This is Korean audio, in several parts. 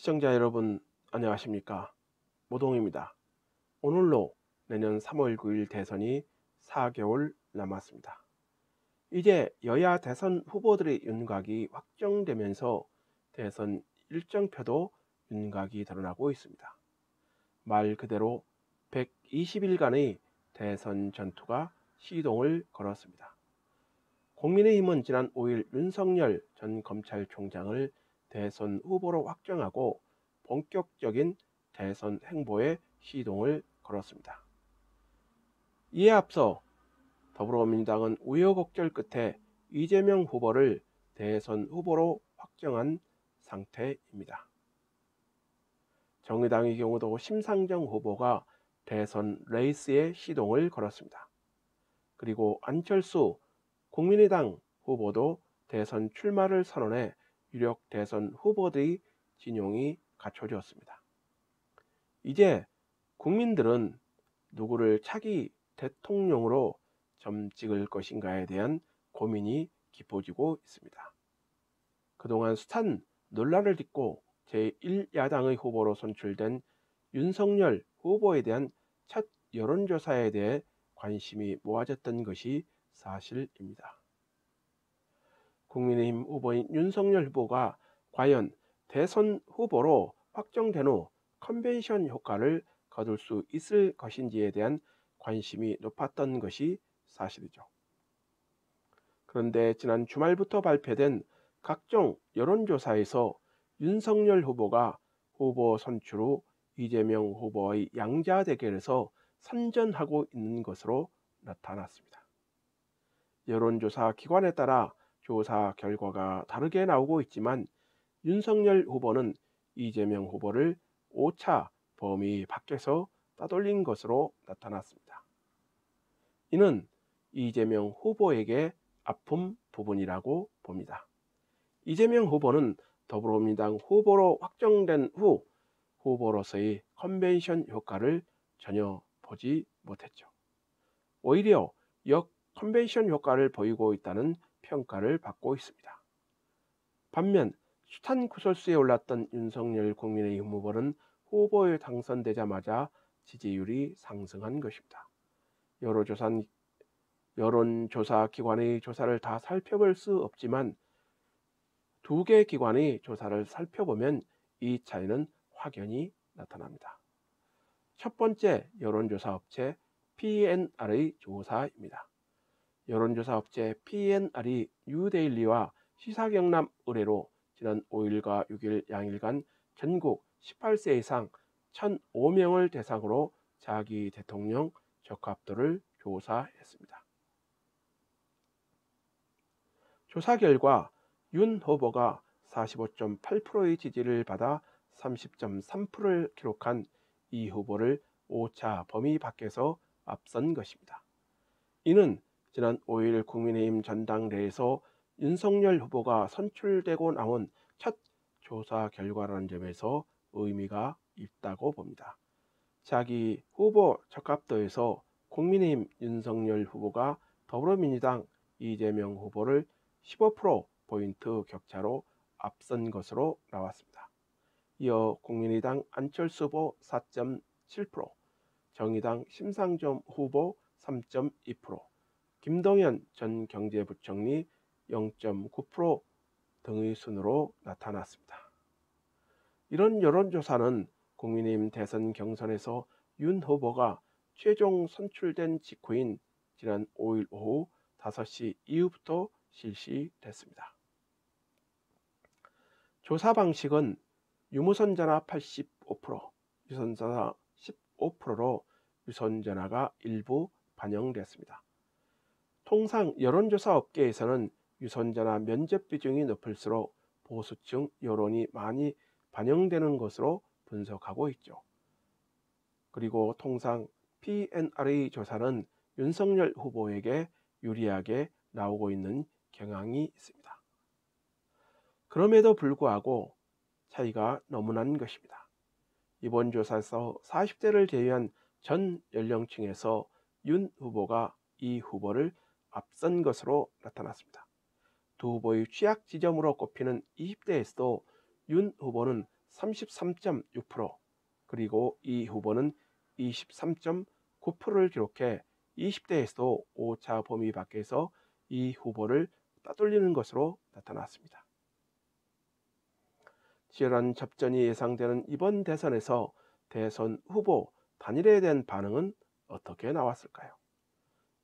시청자 여러분, 안녕하십니까? 모동입니다. 오늘로 내년 3월 9일 대선이 4개월 남았습니다. 이제 여야 대선 후보들의 윤곽이 확정되면서 대선 일정표도 윤곽이 드러나고 있습니다. 말 그대로 120일간의 대선 전투가 시동을 걸었습니다. 국민의힘은 지난 5일 윤석열 전 검찰총장을 대선 후보로 확정하고 본격적인 대선 행보에 시동을 걸었습니다. 이에 앞서 더불어민주당은 우여곡절 끝에 이재명 후보를 대선 후보로 확정한 상태입니다. 정의당의 경우도 심상정 후보가 대선 레이스에 시동을 걸었습니다. 그리고 안철수 국민의당 후보도 대선 출마를 선언해 유력 대선 후보들의 진용이 갖춰졌습니다. 이제 국민들은 누구를 차기 대통령으로 점 찍을 것인가에 대한 고민이 깊어지고 있습니다. 그동안 숱한 논란을 딛고 제1야당의 후보로 선출된 윤석열 후보에 대한 첫 여론조사에 대해 관심이 모아졌던 것이 사실입니다. 국민의힘 후보인 윤석열 후보가 과연 대선 후보로 확정된 후 컨벤션 효과를 거둘 수 있을 것인지에 대한 관심이 높았던 것이 사실이죠. 그런데 지난 주말부터 발표된 각종 여론조사에서 윤석열 후보가 후보 선출 후 이재명 후보의 양자 대결에서 선전하고 있는 것으로 나타났습니다. 여론조사 기관에 따라 조사 결과가 다르게 나오고 있지만 윤석열 후보는 이재명 후보를 5차 범위 밖에서 따돌린 것으로 나타났습니다. 이는 이재명 후보에게 아픈 부분이라고 봅니다. 이재명 후보는 더불어민주당 후보로 확정된 후 후보로서의 컨벤션 효과를 전혀 보지 못했죠. 오히려 역 컨벤션 효과를 보이고 있다는 평가를 받고 있습니다. 반면 숱한 구설수에 올랐던 윤석열 국민의힘 후보는 후보에 당선되자마자 지지율이 상승한 것입니다. 여론조사 기관의 조사를 다 살펴볼 수 없지만 두 개 기관의 조사를 살펴보면 이 차이는 확연히 나타납니다. 첫 번째 여론조사 업체 PNR의 조사입니다. 여론조사 업체 PNR이 뉴데일리와 시사경남 의뢰로 지난 5일과 6일 양일간 전국 18세 이상 1,005명을 대상으로 차기 대통령 적합도를 조사했습니다. 조사 결과 윤 후보가 45.8%의 지지를 받아 30.3%를 기록한 이 후보를 5차 범위 밖에서 앞선 것입니다. 이는 지난 5일 국민의힘 전당대회에서 윤석열 후보가 선출되고 나온 첫 조사 결과라는 점에서 의미가 있다고 봅니다. 자기 후보 적합도에서 국민의힘 윤석열 후보가 더불어민주당 이재명 후보를 15%포인트 격차로 앞선 것으로 나왔습니다. 이어 국민의당 안철수 후보 4.7%, 정의당 심상정 후보 3.2%, 김동연 전 경제부총리 0.9% 등의 순으로 나타났습니다. 이런 여론조사는 국민의힘 대선 경선에서 윤 후보가 최종 선출된 직후인 지난 5일 오후 5시 이후부터 실시됐습니다. 조사 방식은 유무선 전화 85%, 유선 전화 15%로 유선 전화가 일부 반영됐습니다. 통상 여론조사 업계에서는 유선 전화 면접 비중이 높을수록 보수층 여론이 많이 반영되는 것으로 분석하고 있죠. 그리고 통상 PNR의 조사는 윤석열 후보에게 유리하게 나오고 있는 경향이 있습니다. 그럼에도 불구하고 차이가 너무 난 것입니다. 이번 조사에서 40대를 제외한 전 연령층에서 윤 후보가 이 후보를 앞선 것으로 나타났습니다. 두 후보의 취약 지점으로 꼽히는 20대에서도 윤 후보는 33.6%, 그리고 이 후보는 23.9%를 기록해 20대에서도 오차 범위 밖에서 이 후보를 따돌리는 것으로 나타났습니다. 치열한 접전이 예상되는 이번 대선에서 대선 후보 단일화에 대한 반응은 어떻게 나왔을까요?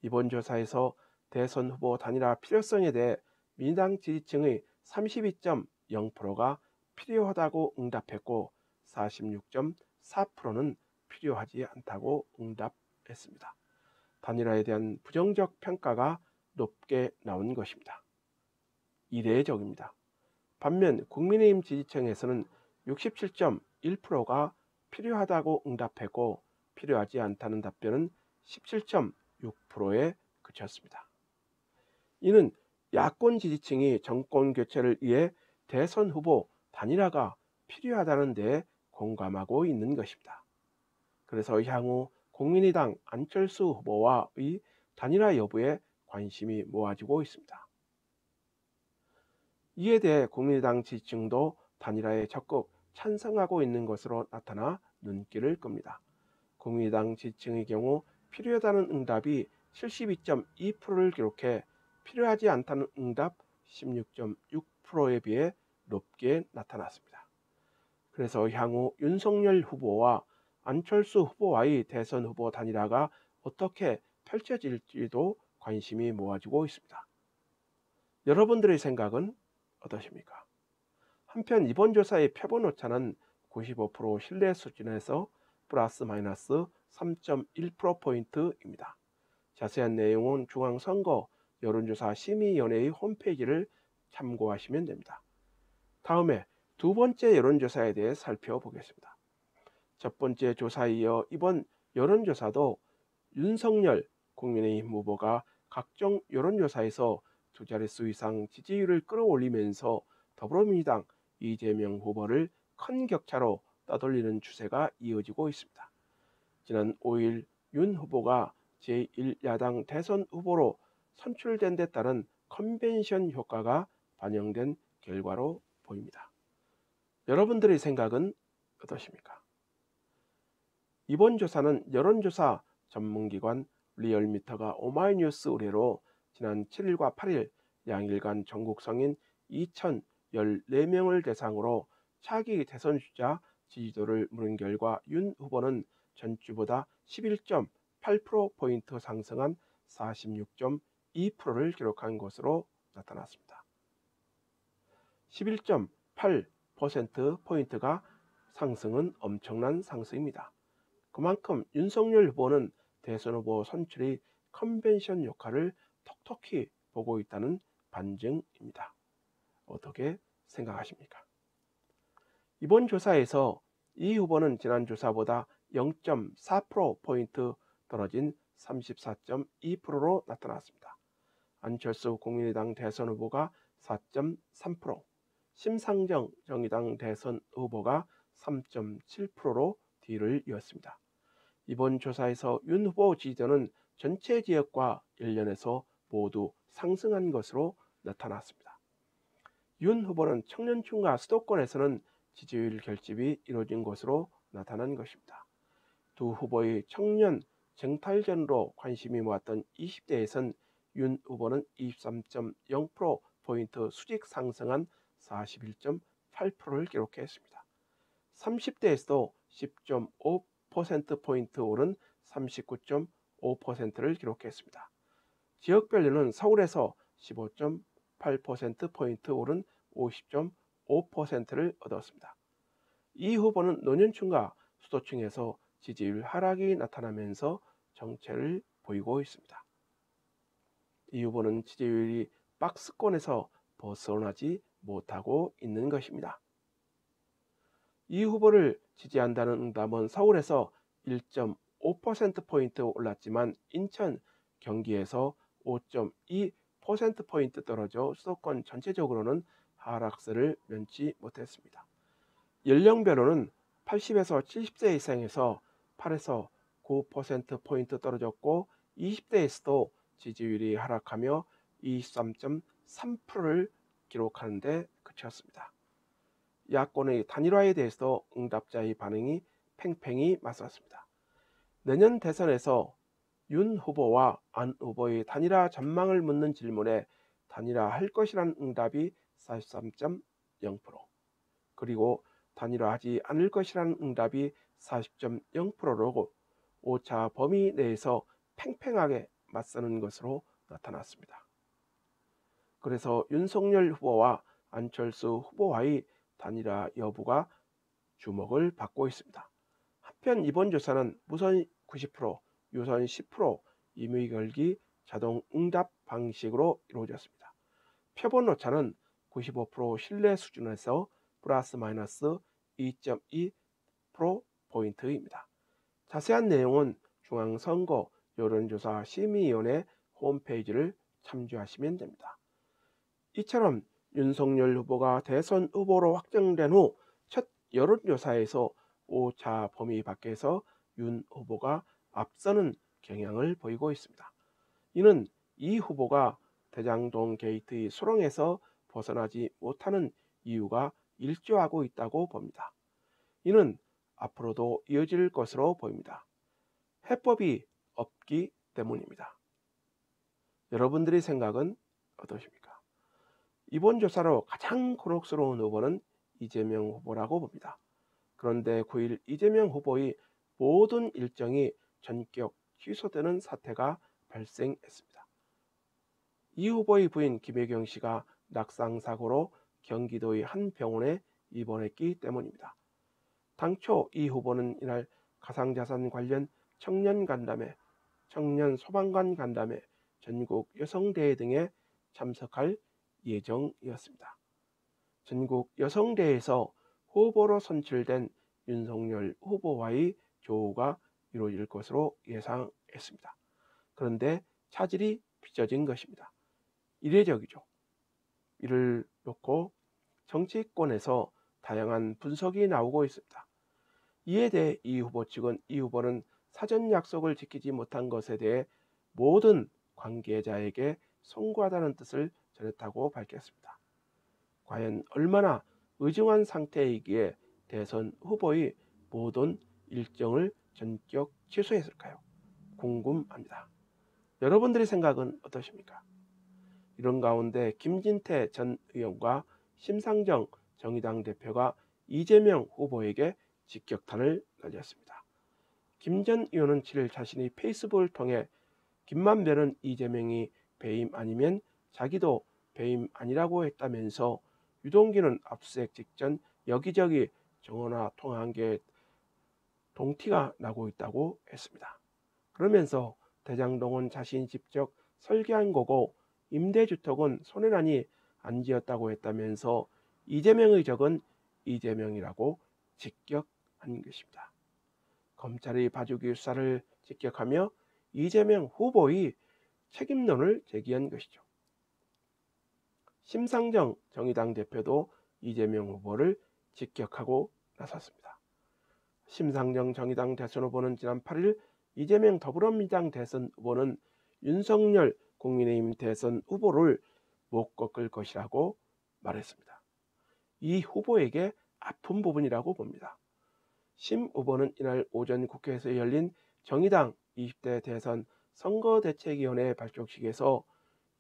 이번 조사에서 대선 후보 단일화 필요성에 대해 민주당 지지층의 32.0%가 필요하다고 응답했고 46.4%는 필요하지 않다고 응답했습니다. 단일화에 대한 부정적 평가가 높게 나온 것입니다. 이례적입니다. 반면 국민의힘 지지층에서는 67.1%가 필요하다고 응답했고 필요하지 않다는 답변은 17.6%에 그쳤습니다. 이는 야권 지지층이 정권 교체를 위해 대선 후보 단일화가 필요하다는 데 공감하고 있는 것입니다. 그래서 향후 국민의당 안철수 후보와의 단일화 여부에 관심이 모아지고 있습니다. 이에 대해 국민의당 지지층도 단일화에 적극 찬성하고 있는 것으로 나타나 눈길을 끕니다. 국민의당 지지층의 경우 필요하다는 응답이 72.2%를 기록해 필요하지 않다는 응답 16.6%에 비해 높게 나타났습니다. 그래서 향후 윤석열 후보와 안철수 후보와의 대선 후보 단일화가 어떻게 펼쳐질지도 관심이 모아지고 있습니다. 여러분들의 생각은 어떠십니까? 한편 이번 조사의 표본 오차는 95% 신뢰 수준에서 플러스 마이너스 3.1%포인트입니다. 자세한 내용은 중앙선거 여론조사 심의위원회의 홈페이지를 참고하시면 됩니다. 다음에 두 번째 여론조사에 대해 살펴보겠습니다. 첫 번째 조사에 이어 이번 여론조사도 윤석열 국민의힘 후보가 각종 여론조사에서 두 자릿수 이상 지지율을 끌어올리면서 더불어민주당 이재명 후보를 큰 격차로 따돌리는 추세가 이어지고 있습니다. 지난 5일 윤 후보가 제1야당 대선 후보로 선출된 데 따른 컨벤션 효과가 반영된 결과로 보입니다. 여러분들의 생각은 어떠십니까? 이번 조사는 여론조사 전문기관 리얼미터가 오마이뉴스 의뢰로 지난 7일과 8일 양일간 전국 성인 2,014명을 대상으로 차기 대선 주자 지지도를 물은 결과 윤 후보는 전주보다 11.8%포인트 상승한 46.2%를 기록한 것으로 나타났습니다. 11.8%포인트가 상승은 엄청난 상승입니다. 그만큼 윤석열 후보는 대선 후보 선출의 컨벤션 효과를 톡톡히 보고 있다는 반증입니다. 어떻게 생각하십니까? 이번 조사에서 이 후보는 지난 조사보다 0.4%포인트 떨어진 34.2%로 나타났습니다. 안철수 국민의당 대선 후보가 4.3%, 심상정 정의당 대선 후보가 3.7%로 뒤를 이었습니다. 이번 조사에서 윤 후보 지지도는 전체 지역과 일련에서 모두 상승한 것으로 나타났습니다. 윤 후보는 청년층과 수도권에서는 지지율 결집이 이루어진 것으로 나타난 것입니다. 두 후보의 청년 쟁탈전으로 관심이 모았던 20대에선 윤 후보는 23.0%포인트 수직 상승한 41.8%를 기록했습니다. 30대에서도 10.5%포인트 오른 39.5%를 기록했습니다. 지역별로는 서울에서 15.8%포인트 오른 50.5%를 얻었습니다. 이 후보는 노년층과 수도층에서 지지율 하락이 나타나면서 정체를 보이고 있습니다. 이 후보는 지지율이 박스권에서 벗어나지 못하고 있는 것입니다. 이 후보를 지지한다는 응답은 서울에서 1.5%포인트 올랐지만 인천, 경기에서 5.2%포인트 떨어져 수도권 전체적으로는 하락세를 면치 못했습니다. 연령별로는 80에서 70세 이상에서 8에서 9%포인트 떨어졌고 20대에서도 지지율이 하락하며 23.3%를 기록하는 데 그쳤습니다. 야권의 단일화에 대해서 응답자의 반응이 팽팽히 맞섰습니다. 내년 대선에서 윤 후보와 안 후보의 단일화 전망을 묻는 질문에 단일화할 것이라는 응답이 43.0%, 그리고 단일화하지 않을 것이라는 응답이 40.0%로 오차 범위 내에서 팽팽하게 맞서는 것으로 나타났습니다. 그래서 윤석열 후보와 안철수 후보와의 단일화 여부가 주목을 받고 있습니다. 한편 이번 조사는 무선 90%, 유선 10% 임의 걸기 자동 응답 방식으로 이루어졌습니다. 표본 오차는 95% 신뢰 수준에서 플러스 마이너스 2.2%포인트입니다. 자세한 내용은 중앙선거 여론조사 심의위원회 홈페이지를 참조하시면 됩니다. 이처럼 윤석열 후보가 대선 후보로 확정된 후 첫 여론조사에서 오차 범위 밖에서 윤 후보가 앞서는 경향을 보이고 있습니다. 이는 이 후보가 대장동 게이트의 수렁에서 벗어나지 못하는 이유가 일조하고 있다고 봅니다. 이는 앞으로도 이어질 것으로 보입니다. 해법이 없기 때문입니다. 여러분들의 생각은 어떠십니까? 이번 조사로 가장 곤혹스러운 후보는 이재명 후보라고 봅니다. 그런데 9일 이재명 후보의 모든 일정이 전격 취소되는 사태가 발생했습니다. 이 후보의 부인 김혜경 씨가 낙상사고로 경기도의 한 병원에 입원했기 때문입니다. 당초 이 후보는 이날 가상자산 관련 청년 간담회, 청년 소방관 간담회, 전국 여성대회 등에 참석할 예정이었습니다. 전국 여성대회에서 후보로 선출된 윤석열 후보와의 조우가 이루어질 것으로 예상했습니다. 그런데 차질이 빚어진 것입니다. 이례적이죠. 이를 놓고 정치권에서 다양한 분석이 나오고 있습니다. 이에 대해 이 후보 측은 이 후보는 사전 약속을 지키지 못한 것에 대해 모든 관계자에게 송구하다는 뜻을 전했다고 밝혔습니다. 과연 얼마나 의중한 상태이기에 대선 후보의 모든 일정을 전격 취소했을까요? 궁금합니다. 여러분들의 생각은 어떠십니까? 이런 가운데 김진태 전 의원과 심상정 정의당 대표가 이재명 후보에게 직격탄을 날렸습니다. 김 전 의원은 7일 자신이 페이스북을 통해 김만배는 이재명이 배임 아니면 자기도 배임 아니라고 했다면서 유동규는 압수수색 직전 여기저기 정원화 통화한 게 동티가 나고 있다고 했습니다. 그러면서 대장동은 자신이 직접 설계한 거고 임대주택은 손해나니 안 지었다고 했다면서 이재명의 적은 이재명이라고 직격한 것입니다. 검찰의 봐주기 수사를 직격하며 이재명 후보의 책임론을 제기한 것이죠. 심상정 정의당 대표도 이재명 후보를 직격하고 나섰습니다. 심상정 정의당 대선 후보는 지난 8일 이재명 더불어민주당 대선 후보는 윤석열 국민의힘 대선 후보를 못 꺾을 것이라고 말했습니다. 이 후보에게 아픈 부분이라고 봅니다. 심 후보는 이날 오전 국회에서 열린 정의당 20대 대선 선거대책위원회 발족식에서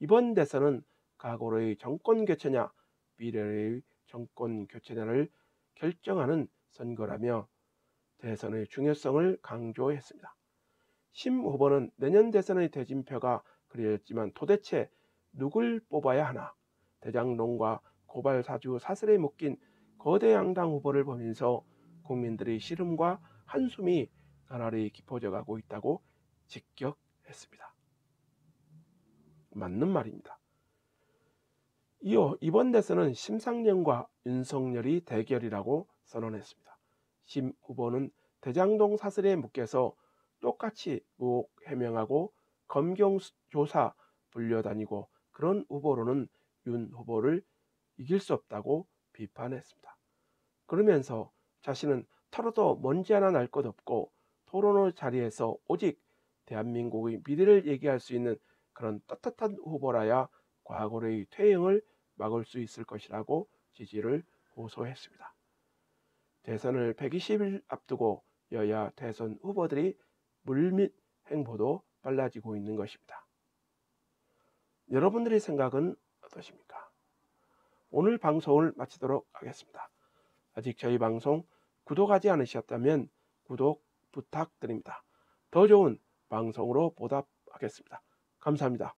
이번 대선은 과거의 정권교체냐 미래의 정권교체냐를 결정하는 선거라며 대선의 중요성을 강조했습니다. 심 후보는 내년 대선의 대진표가 그려졌지만 도대체 누굴 뽑아야 하나, 대장동과 고발 사주 사슬에 묶인 거대 양당 후보를 보면서 국민들의 시름과 한숨이 나날이 깊어져 가고 있다고 직격했습니다. 맞는 말입니다. 이어 이번 대선은 심상정과 윤석열이 대결이라고 선언했습니다. 심 후보는 대장동 사슬에 묶여서 똑같이 의혹 해명하고 검경 조사 불려다니고 그런 후보로는 윤 후보를 이길 수 없다고 비판했습니다. 그러면서 자신은 털어도 먼지 하나 날 것 없고 토론의 자리에서 오직 대한민국의 미래를 얘기할 수 있는 그런 떳떳한 후보라야 과거의 퇴행을 막을 수 있을 것이라고 지지를 호소했습니다. 대선을 120일 앞두고 여야 대선 후보들이 물밑 행보도 빨라지고 있는 것입니다. 여러분들의 생각은 어떠십니까? 오늘 방송을 마치도록 하겠습니다. 아직 저희 방송 구독하지 않으셨다면 구독 부탁드립니다. 더 좋은 방송으로 보답하겠습니다. 감사합니다.